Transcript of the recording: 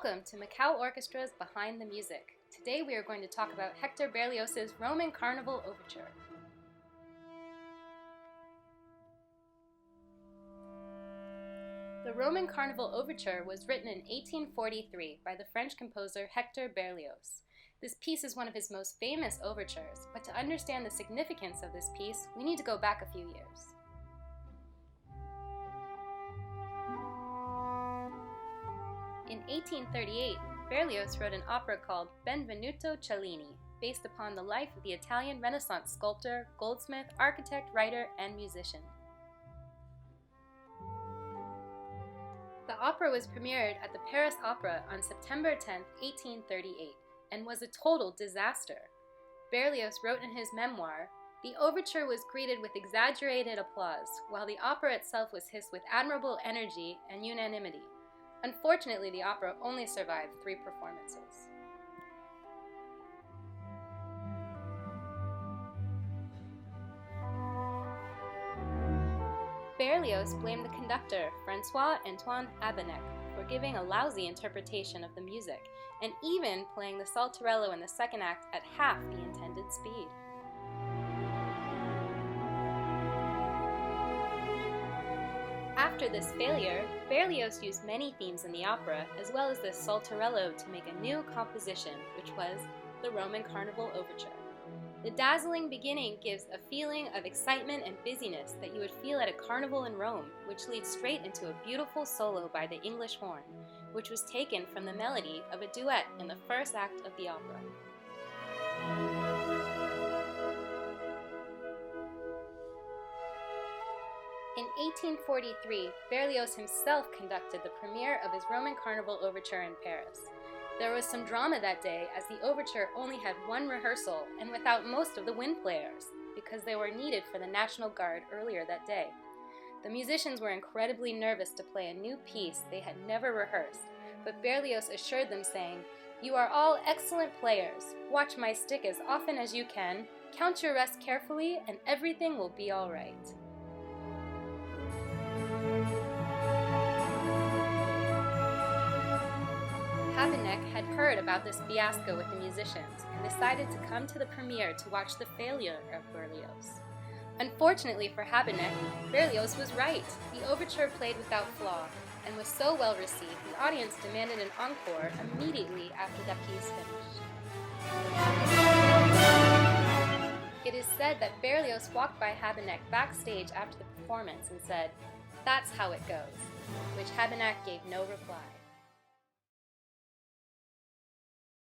Welcome to Macao Orchestra's Behind the Music. Today we are going to talk about Hector Berlioz's Roman Carnival Overture. The Roman Carnival Overture was written in 1843 by the French composer Hector Berlioz. This piece is one of his most famous overtures, but to understand the significance of this piece, we need to go back a few years. In 1838, Berlioz wrote an opera called Benvenuto Cellini, based upon the life of the Italian Renaissance sculptor, goldsmith, architect, writer, and musician. The opera was premiered at the Paris Opera on September 10, 1838, and was a total disaster. Berlioz wrote in his memoir, "The overture was greeted with exaggerated applause, while the opera itself was hissed with admirable energy and unanimity." Unfortunately, the opera only survived 3 performances. Berlioz blamed the conductor, François-Antoine Habeneck, for giving a lousy interpretation of the music, and even playing the saltarello in the second act at half the intended speed. After this failure, Berlioz used many themes in the opera, as well as this saltarello, to make a new composition, which was the Roman Carnival Overture. The dazzling beginning gives a feeling of excitement and busyness that you would feel at a carnival in Rome, which leads straight into a beautiful solo by the English horn, which was taken from the melody of a duet in the first act of the opera. In 1843, Berlioz himself conducted the premiere of his Roman Carnival Overture in Paris. There was some drama that day, as the overture only had 1 rehearsal and without most of the wind players, because they were needed for the National Guard earlier that day. The musicians were incredibly nervous to play a new piece they had never rehearsed, but Berlioz assured them, saying, "You are all excellent players. Watch my stick as often as you can, count your rest carefully, and everything will be all right." Habeneck had heard about this fiasco with the musicians and decided to come to the premiere to watch the failure of Berlioz. Unfortunately for Habeneck, Berlioz was right. The overture played without flaw and was so well received, the audience demanded an encore immediately after the piece finished. It is said that Berlioz walked by Habeneck backstage after the performance and said, "That's how it goes," which Habeneck gave no reply.